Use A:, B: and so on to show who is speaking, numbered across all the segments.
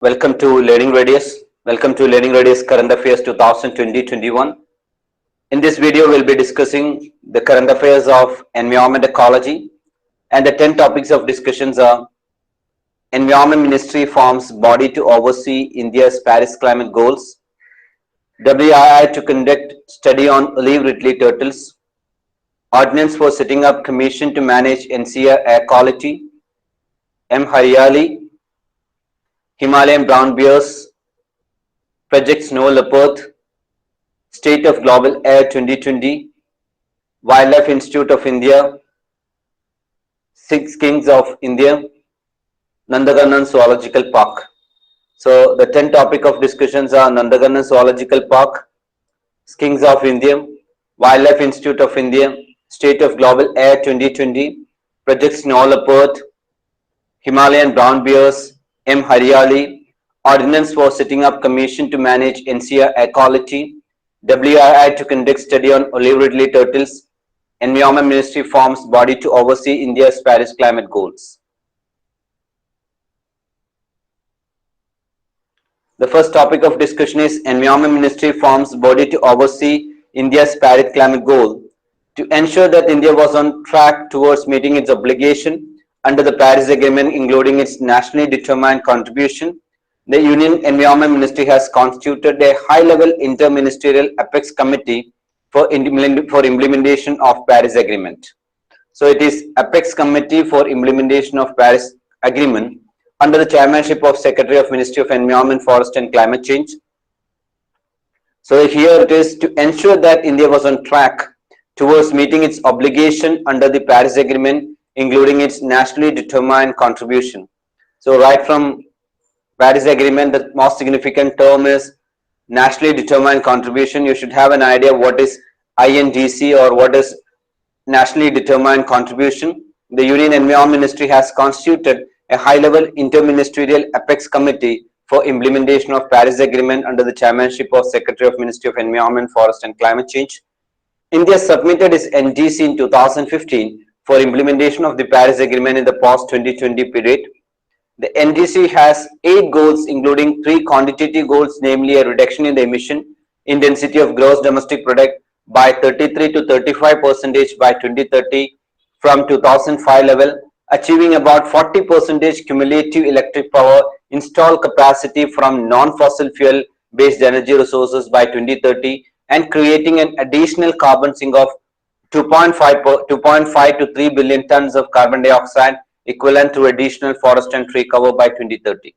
A: Welcome to Learning Radius. Welcome to Learning Radius Current Affairs 2020-21. In this video, we'll be discussing the current affairs of environment ecology, and the 10 topics of discussions are: Environment Ministry forms body to oversee India's Paris climate goals, WII to conduct study on olive ridley turtles, ordinance for setting up commission to manage NCR air quality, M. Haryali, Himalayan brown bears, Project Snow Leopard, State of Global Air 2020, Wildlife Institute of India, Six Kings of India, Nandaganan Zoological Park. So the 10 topic of discussions are Nandaganan Zoological Park, Kings of India, Wildlife Institute of India, State of Global Air 2020, Project Snow Leopard, Himalayan brown bears, M. Haryali, Ordinance for setting up commission to manage NCR air quality, WII to conduct study on olive ridley turtles, Environment Ministry forms body to oversee India's Paris climate goals. The first topic of discussion is Environment Ministry forms body to oversee India's Paris climate goal. To ensure that India was on track towards meeting its obligation under the Paris Agreement, including its nationally determined contribution, the Union Environment Ministry has constituted a high-level inter-ministerial apex committee for implementation of Paris Agreement. So it is apex committee for implementation of Paris Agreement under the chairmanship of Secretary of Ministry of Environment, Forest and Climate Change. So here it is to ensure that India was on track towards meeting its obligation under the Paris Agreement, including its nationally determined contribution. So right from Paris Agreement, the most significant term is nationally determined contribution. You should have an idea what is INDC or what is nationally determined contribution. The Union Environment Ministry has constituted a high-level interministerial apex committee for implementation of Paris Agreement under the chairmanship of Secretary of Ministry of Environment, Forest and Climate Change. India submitted its NDC in 2015 for implementation of the Paris Agreement in the post-2020 period. The NDC has 8 goals, including 3 quantitative goals, namely a reduction in the emission intensity of gross domestic product by 33 to 35% by 2030 from 2005 level, achieving about 40% cumulative electric power installed capacity from non-fossil fuel based energy resources by 2030, and creating an additional carbon sink of 2.5 to 3 billion tons of carbon dioxide equivalent to additional forest and tree cover by 2030.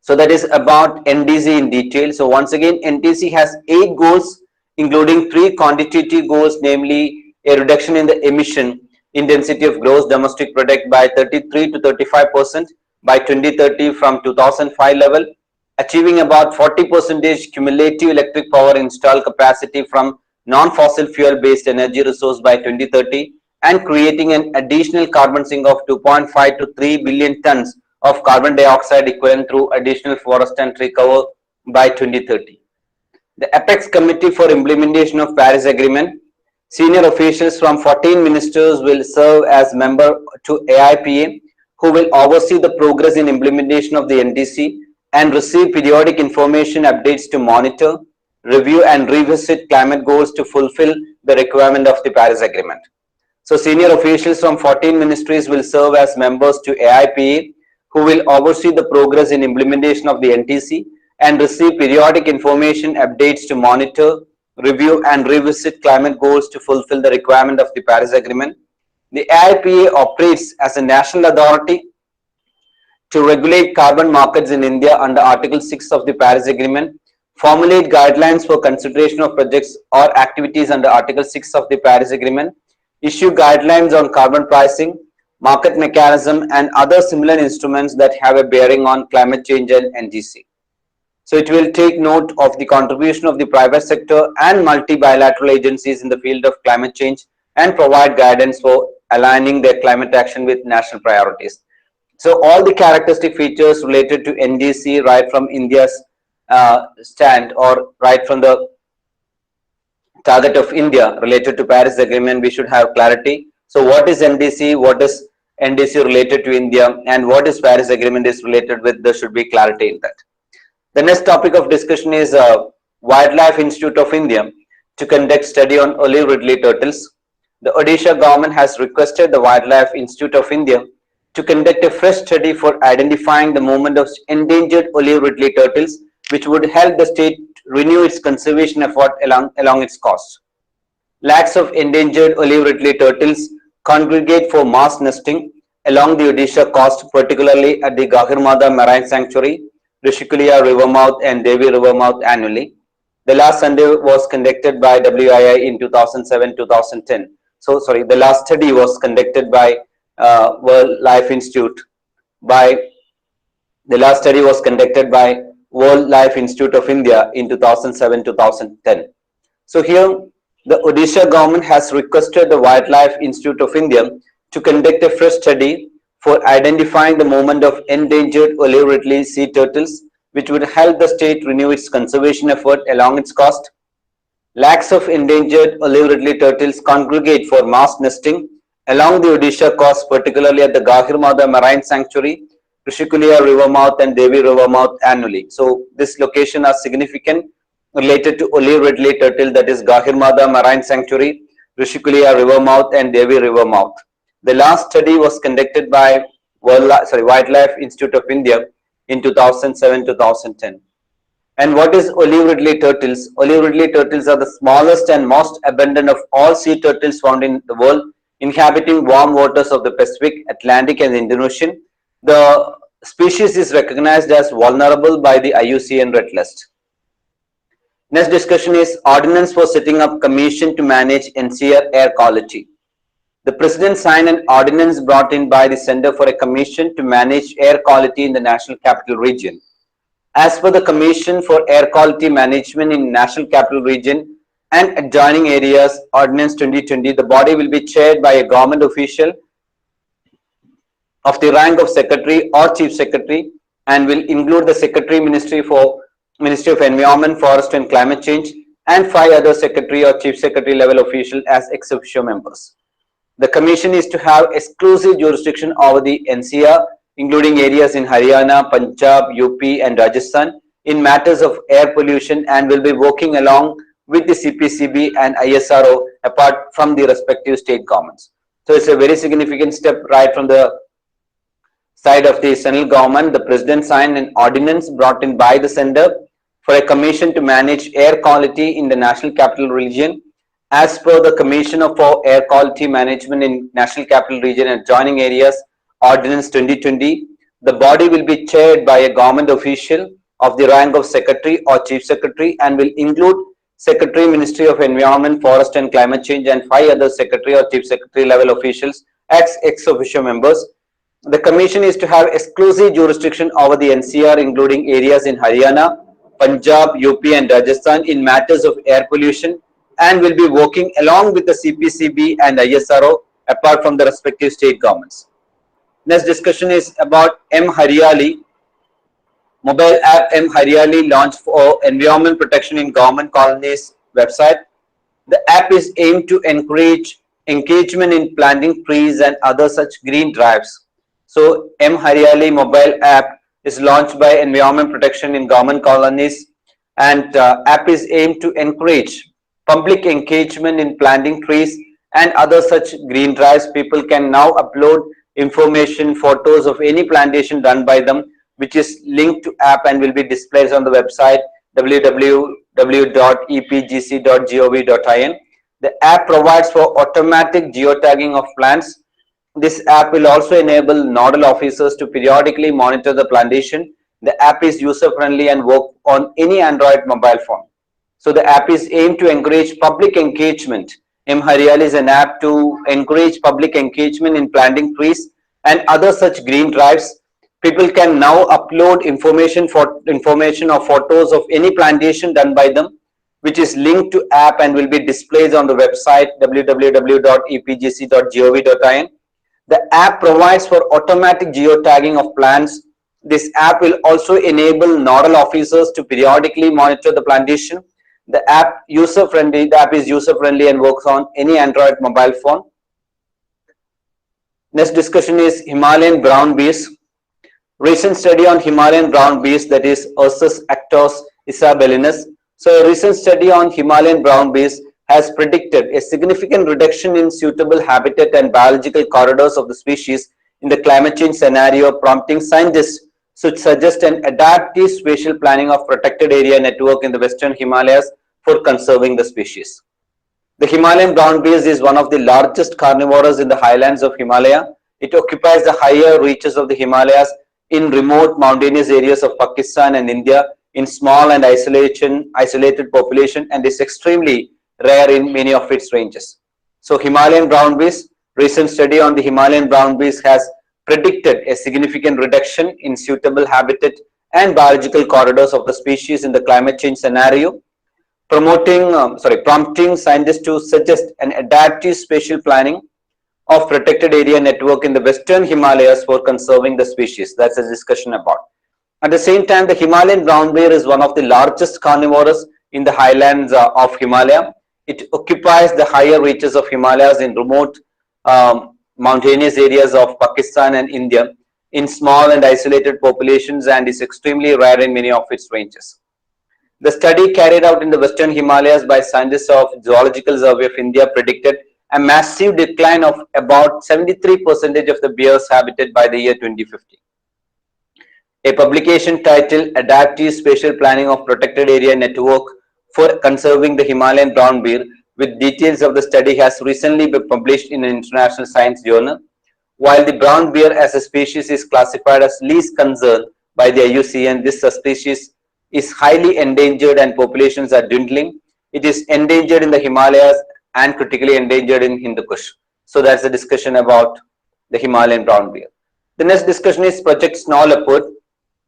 A: So that is about NDC in detail. So once again, NDC has 8 goals, including 3 quantitative goals, namely a reduction in the emission intensity of gross domestic product by 33 to 35% by 2030 from 2005 level, achieving about 40% cumulative electric power installed capacity from non-fossil fuel based energy resource by 2030, and creating an additional carbon sink of 2.5 to 3 billion tons of carbon dioxide equivalent through additional forest and tree cover by 2030. The Apex Committee for Implementation of Paris Agreement, senior officials from 14 ministers will serve as member to AIPA, who will oversee the progress in implementation of the NDC and receive periodic information updates to monitor, review and revisit climate goals to fulfill the requirement of the Paris Agreement. So senior officials from 14 ministries will serve as members to AIPA, who will oversee the progress in implementation of the NDC and receive periodic information updates to monitor, review and revisit climate goals to fulfill the requirement of the Paris Agreement. The AIPA operates as a national authority to regulate carbon markets in India under Article 6 of the Paris Agreement, formulate guidelines for consideration of projects or activities under Article 6 of the Paris Agreement, issue guidelines on carbon pricing, market mechanism and other similar instruments that have a bearing on climate change and NDC. So it will take note of the contribution of the private sector and multi-bilateral agencies in the field of climate change and provide guidance for aligning their climate action with national priorities. So all the characteristic features related to NDC, right from India's stand or right from the target of India related to Paris Agreement, we should have clarity. So what is NDC, what is NDC related to India and what is Paris Agreement is related with. There should be clarity in that. The next topic of discussion is Wildlife Institute of India to conduct study on olive ridley turtles. The Odisha government has requested the Wildlife Institute of India to conduct a fresh study for identifying the movement of endangered olive ridley turtles, which would help the state renew its conservation effort along its coast. Lakhs of endangered olive ridley turtles congregate for mass nesting along the Odisha coast, particularly at the Gahirmada Marine Sanctuary, Rishikulia River mouth and Devi River mouth annually. The last Sunday was conducted by WII in 2007-2010. So, sorry, the last study was conducted by World Life Institute the last study was conducted by World Life Institute of India in 2007-2010. So here, the Odisha government has requested the Wildlife Institute of India to conduct a fresh study for identifying the movement of endangered olive ridley sea turtles, which would help the state renew its conservation effort along its coast. Lakhs of endangered olive ridley turtles congregate for mass nesting along the Odisha coast, particularly at the Gahirmada Marine Sanctuary, Rishikulia River mouth and Devi River mouth annually. So this location are significant related to olive ridley turtle, that is Gahirmada Marine Sanctuary, Rishikulia River mouth and Devi River mouth. The last study was conducted by Wildlife Institute of India in 2007-2010. And what is olive ridley turtles? Olive ridley turtles are the smallest and most abundant of all sea turtles found in the world, inhabiting warm waters of the Pacific, Atlantic and Indian Ocean. The species is recognized as vulnerable by the IUCN Red List. Next discussion is Ordinance for setting up Commission to manage NCR air quality. The President signed an ordinance brought in by the Center for a Commission to manage air quality in the National Capital Region. As per the Commission for Air Quality Management in National Capital Region and adjoining areas, Ordinance 2020, the body will be chaired by a government official of the rank of Secretary or Chief Secretary and will include the Secretary Ministry of Environment, Forest and Climate Change and 5 other Secretary or Chief Secretary level officials as ex officio members. The Commission is to have exclusive jurisdiction over the NCR, including areas in Haryana, Punjab, UP and Rajasthan in matters of air pollution and will be working along with the CPCB and ISRO apart from the respective state governments. So it's a very significant step right from the side of the central government. The President signed an ordinance brought in by the Center for a Commission to manage air quality in the National Capital Region. As per the Commission for Air Quality Management in National Capital Region and adjoining areas, Ordinance 2020, the body will be chaired by a government official of the rank of Secretary or Chief Secretary and will include Secretary, Ministry of Environment, Forest and Climate Change and 5 other Secretary or Chief Secretary level officials as ex officio members. The Commission is to have exclusive jurisdiction over the NCR, including areas in Haryana, Punjab, UP and Rajasthan in matters of air pollution and will be working along with the CPCB and ISRO apart from the respective state governments. Next discussion is about M-Haryali, mobile app M-Haryali launched for environment protection in government colonies website. The app is aimed to encourage engagement in planting trees and other such green drives. So M-Haryali mobile app is launched by Environment Protection in Government Colonies and app is aimed to encourage public engagement in planting trees and other such green drives. People can now upload information, photos of any plantation done by them, which is linked to app and will be displayed on the website www.epgc.gov.in. The app provides for automatic geotagging of plants. This app will also enable nodal officers to periodically monitor the plantation. The app is user-friendly and work on any Android mobile phone. So the app is aimed to encourage public engagement. M-Haryali is an app to encourage public engagement in planting trees and other such green drives. People can now upload information or photos of any plantation done by them, which is linked to app and will be displayed on the website www.epgc.gov.in. The app provides for automatic geotagging of plants. This app will also enable nodal officers to periodically monitor the plantation. The app is user-friendly and works on any Android mobile phone. Next discussion is Himalayan brown bears. Recent study on Himalayan brown bears, that is Ursus actos isabellinus. So a recent study on Himalayan brown bears has predicted a significant reduction in suitable habitat and biological corridors of the species in the climate change scenario, prompting scientists to suggest an adaptive spatial planning of protected area network in the Western Himalayas for conserving the species. The Himalayan brown bear is one of the largest carnivores in the highlands of Himalaya. It occupies the higher reaches of the Himalayas in remote mountainous areas of Pakistan and India in small and isolated population, and is extremely rare in many of its ranges. So Himalayan brown bear, recent study on the Himalayan brown bear has predicted a significant reduction in suitable habitat and biological corridors of the species in the climate change scenario, prompting scientists to suggest an adaptive spatial planning of protected area network in the Western Himalayas for conserving the species. That's a discussion about. At the same time, the Himalayan brown bear is one of the largest carnivores in the highlands of Himalaya. It occupies the higher reaches of Himalayas in remote mountainous areas of Pakistan and India in small and isolated populations, and is extremely rare in many of its ranges. The study carried out in the Western Himalayas by scientists of Zoological Survey of India predicted a massive decline of about 73% of the bear's habitat by the year 2050. A publication titled Adaptive Spatial Planning of Protected Area Network for Conserving the Himalayan Brown Bear with details of the study has recently been published in an international science journal. While the brown bear as a species is classified as least concern by the IUCN, this species is highly endangered and populations are dwindling. It is endangered in the Himalayas and critically endangered in Hindu Kush. So that's the discussion about the Himalayan brown bear. The next discussion is Project Snow Leopard.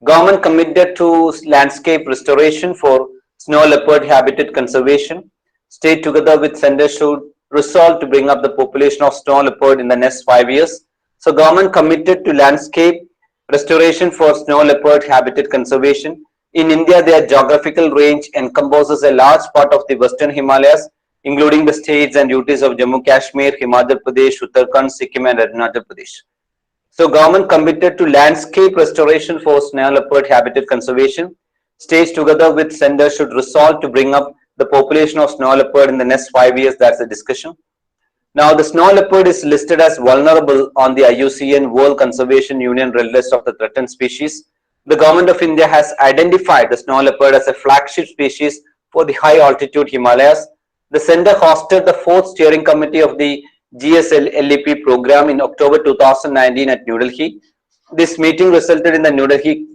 A: Government committed to landscape restoration for snow leopard habitat conservation. State together with centers should resolve to bring up the population of snow leopard in the next 5 years. So government committed to landscape restoration for snow leopard habitat conservation. In India, their geographical range encompasses a large part of the Western Himalayas, including the states and UTs of Jammu Kashmir, Himachal Pradesh, Uttarakhand, Sikkim, and Arunachal Pradesh. So government committed to landscape restoration for snow leopard habitat conservation. States together with centers should resolve to bring up the population of snow leopard in the next 5 years. That's the discussion. Now, the snow leopard is listed as vulnerable on the IUCN World Conservation Union Red List of the threatened species. The government of India has identified the snow leopard as a flagship species for the high altitude Himalayas. The center hosted the 4th steering committee of the GSLEP program in October 2019 at New Delhi. This meeting resulted in the New Delhi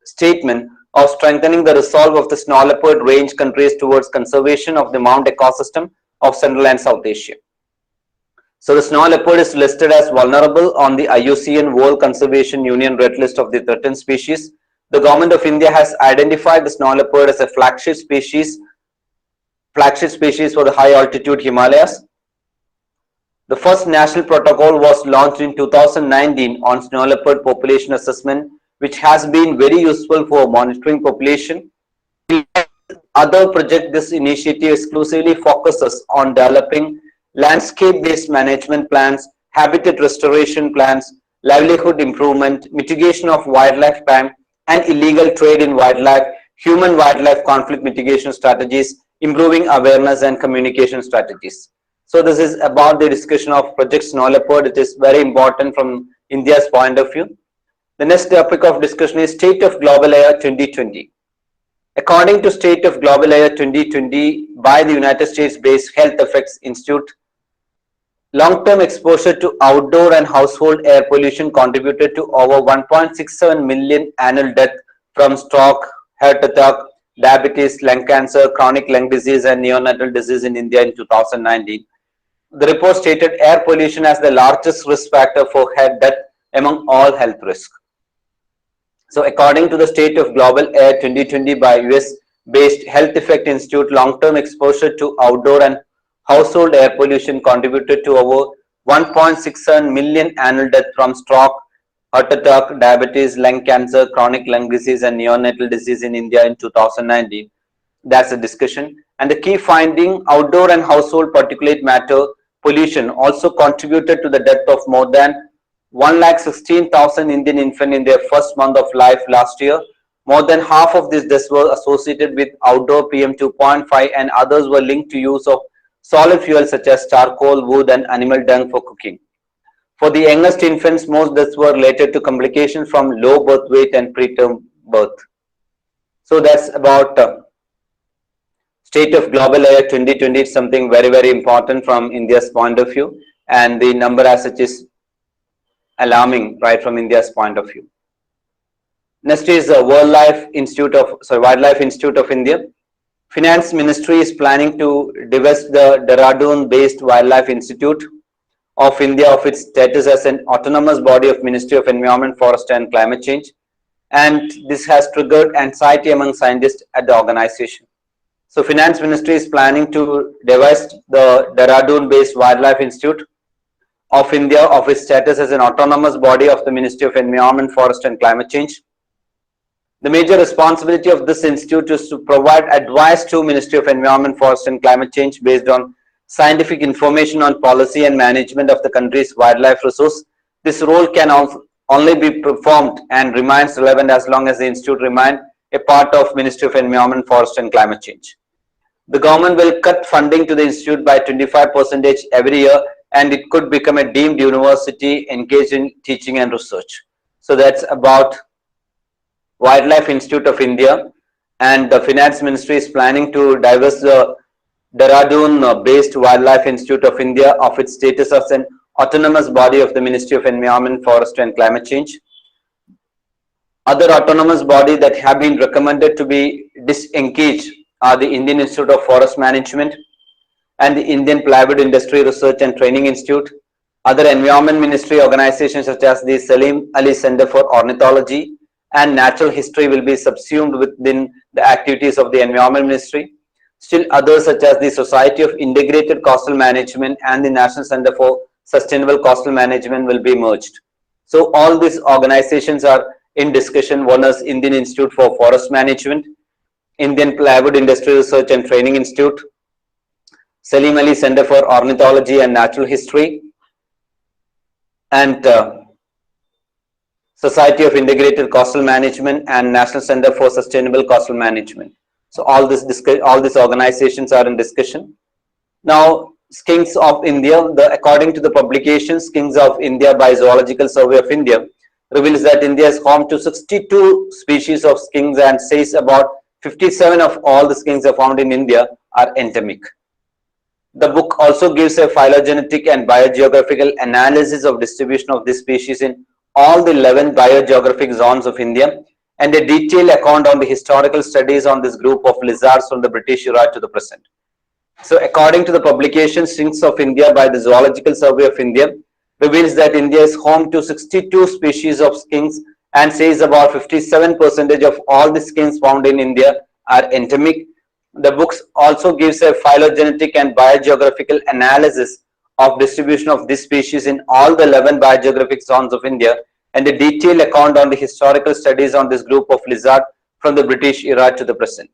A: statement of strengthening the resolve of the snow leopard range countries towards conservation of the mount ecosystem of Central and South Asia. So the snow leopard is listed as vulnerable on the IUCN World Conservation Union Red List of the threatened species. The government of India has identified the snow leopard as a flagship species for the high altitude Himalayas. The first national protocol was launched in 2019 on snow leopard population assessment, which has been very useful for monitoring population. Other project, this initiative exclusively focuses on developing landscape-based management plans, habitat restoration plans, livelihood improvement, mitigation of wildlife crime and illegal trade in wildlife, human-wildlife conflict mitigation strategies, improving awareness and communication strategies. So this is about the discussion of Project Snow Leopard. It is very important from India's point of view. The next topic of discussion is State of Global Air 2020. According to State of Global Air 2020 by the United States-based Health Effects Institute, long-term exposure to outdoor and household air pollution contributed to over 1.67 million annual deaths from stroke, heart attack, diabetes, lung cancer, chronic lung disease, and neonatal disease in India in 2019. The report stated air pollution as the largest risk factor for heart death among all health risks. So according to the State of Global Air 2020 by US-based Health Effect Institute, long-term exposure to outdoor and household air pollution contributed to over 1.67 million annual deaths from stroke, heart attack, diabetes, lung cancer, chronic lung disease, and neonatal disease in India in 2019. That's a discussion. And the key finding, outdoor and household particulate matter pollution also contributed to the death of more than 1,16,000 Indian infants in their first month of life last year. More than half of these deaths were associated with outdoor PM 2.5 and others were linked to use of solid fuels such as charcoal, wood and animal dung for cooking. For the youngest infants, most deaths were related to complications from low birth weight and preterm birth. So that's about state of global air 2020. It's something very, very important from India's point of view, and the number as such is alarming right from India's point of view. Next is the Wildlife Institute of India. Finance Ministry is planning to divest the Dehradun-based Wildlife Institute of India of its status as an autonomous body of Ministry of Environment, Forest and Climate Change, and this has triggered anxiety among scientists at the organization. So Finance Ministry is planning to divest the Dehradun-based Wildlife Institute of India of its status as an autonomous body of the Ministry of Environment, Forest and Climate Change. The major responsibility of this institute is to provide advice to Ministry of Environment, Forest and Climate Change based on scientific information on policy and management of the country's wildlife resource. This role can only be performed and remains relevant as long as the institute remains a part of Ministry of Environment, Forest and Climate Change. The government will cut funding to the institute by 25% every year, and it could become a deemed university engaged in teaching and research. So that's about Wildlife Institute of India, and the Finance Ministry is planning to divest the Dehradun-based Wildlife Institute of India of its status as an autonomous body of the Ministry of Environment, Forest and Climate Change. Other autonomous bodies that have been recommended to be disengaged are the Indian Institute of Forest Management and the Indian Plywood Industry Research and Training Institute. Other Environment Ministry organizations such as the Salim Ali Center for Ornithology and Natural History will be subsumed within the activities of the Environment Ministry. Still others such as the Society of Integrated Coastal Management and the National Center for Sustainable Coastal Management will be merged. So all these organizations are in discussion. One is Indian Institute for Forest Management, Indian Plywood Industry Research and Training Institute, Salim Ali Center for Ornithology and Natural History, and Society of Integrated Coastal Management and National Center for Sustainable Coastal Management. So all these organizations are in discussion. Now, Skinks of India, according to the publication Skinks of India by Zoological Survey of India, reveals that India is home to 62 species of skinks and says about 57 of all the skinks are found in India are endemic. The book also gives a phylogenetic and biogeographical analysis of distribution of this species in all the 11 biogeographic zones of India and a detailed account on the historical studies on this group of lizards from the British era to the present. So according to the publication Skinks of India by the Zoological Survey of India, reveals that India is home to 62 species of skinks and says about 57% of all the skinks found in India are endemic. The book also gives a phylogenetic and biogeographical analysis of distribution of this species in all the 11 biogeographic zones of India and a detailed account on the historical studies on this group of lizard from the British era to the present.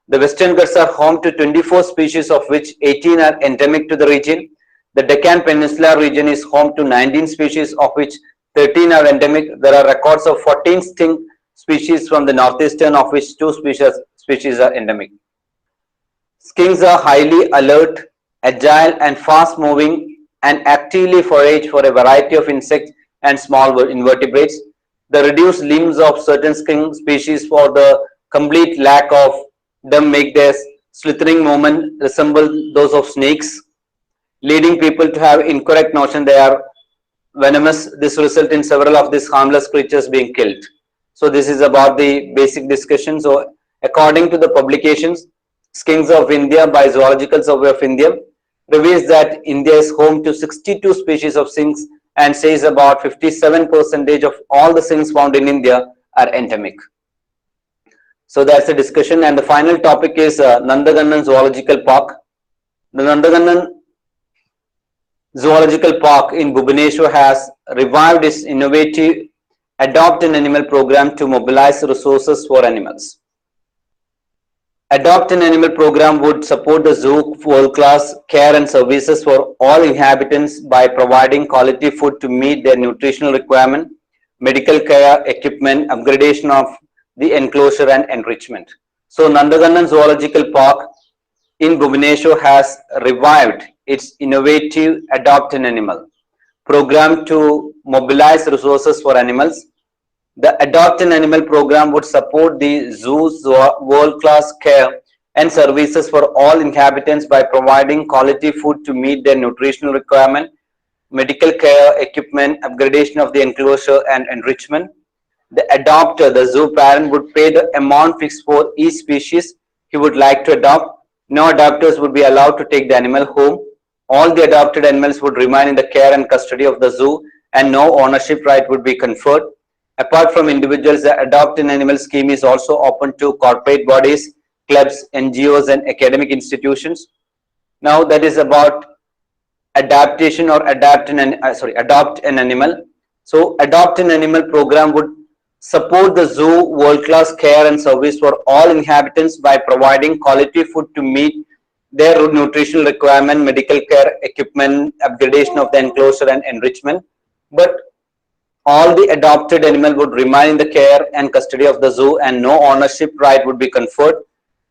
A: The Western Ghats are home to 24 species of which 18 are endemic to the region. The Deccan Peninsula region is home to 19 species of which 13 are endemic. There are records of 14 skink species from the northeastern of which 2 species are endemic. Skinks are highly alert, agile and fast moving and actively forage for a variety of insects and small invertebrates. The reduced limbs of certain skink species for the complete lack of them make their slithering movement resemble those of snakes, leading people to have incorrect notion they are venomous. This results in several of these harmless creatures being killed. So this is about the basic discussion. So according to the publications, Skinks of India by Zoological Survey of India reveals that India is home to 62 species of skinks and says about 57% of all the skinks found in India are endemic. So that's the discussion, and the final topic is Nandagannan Zoological Park. The Nandagannan Zoological Park in Bhubaneswar has revived its innovative Adopt an Animal program to mobilize resources for animals. Adopt an Animal program would support the zoo world-class care and services for all inhabitants by providing quality food to meet their nutritional requirement, medical care, equipment, upgradation of the enclosure and enrichment. So Nandagannan Zoological Park in Bhubaneswar has revived its innovative Adopt an Animal program to mobilize resources for animals. The Adopt an Animal program would support the zoo's world-class care and services for all inhabitants by providing quality food to meet their nutritional requirement, medical care, equipment, upgradation of the enclosure and enrichment. The adopter, the zoo parent, would pay the amount fixed for each species he would like to adopt. No adopters would be allowed to take the animal home. All the adopted animals would remain in the care and custody of the zoo and no ownership right would be conferred. Apart from individuals, the Adopt an Animal scheme is also open to corporate bodies, clubs, NGOs, and academic institutions. Now, that is about adaptation or adopt an animal. So, Adopt an Animal program would support the zoo world-class care and service for all inhabitants by providing quality food to meet their nutritional requirement, medical care, equipment, upgradation of the enclosure, and enrichment. But all the adopted animal would remain in the care and custody of the zoo and no ownership right would be conferred.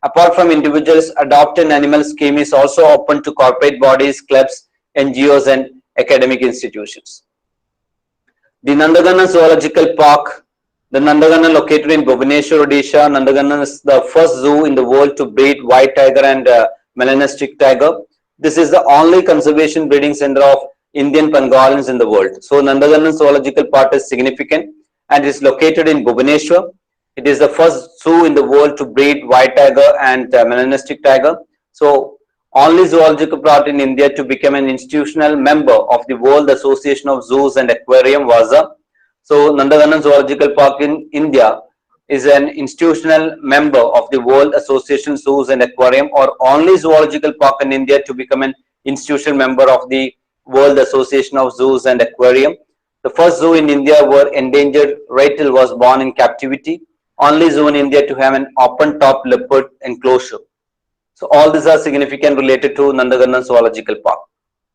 A: Apart from individuals, Adopt an Animal scheme is also open to corporate bodies, clubs, NGOs and academic institutions. The Nandaganna Zoological Park, the Nandaganna located in Bhubaneswar, Odisha. Nandaganna is the first zoo in the world to breed white tiger and melanistic tiger. This is the only conservation breeding center of Indian pangolins in the world. So Nandaganna Zoological Park is significant and is located in Bhubaneswar. It is the first zoo in the world to breed white tiger and melanistic tiger. So only zoological park in India to become an institutional member of the World Association of Zoos and Aquarium (WAZA). So Nandaganna Zoological Park in India is an institutional member of the World Association Zoos and Aquarium, or only zoological park in India to become an institutional member of the World Association of Zoos and Aquarium. The first zoo in India where endangered ratel was born in captivity. Only zoo in India to have an open top leopard enclosure. So all these are significant related to Nandaganna Zoological Park.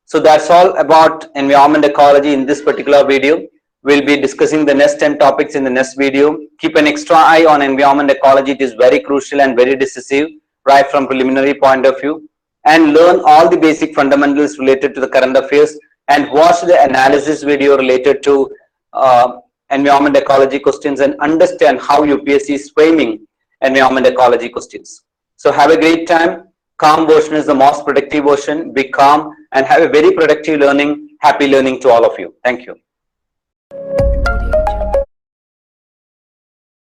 A: So that's all about environment ecology in this particular video. We'll be discussing the next 10 topics in the next video. Keep an extra eye on environment ecology. It is very crucial and very decisive right from preliminary point of view. And learn all the basic fundamentals related to the current affairs and watch the analysis video related to environment ecology questions and understand how UPSC is framing environment ecology questions. So have a great time. Calm version is the most productive version. Be calm and have a very productive learning. Happy learning to all of you. Thank you.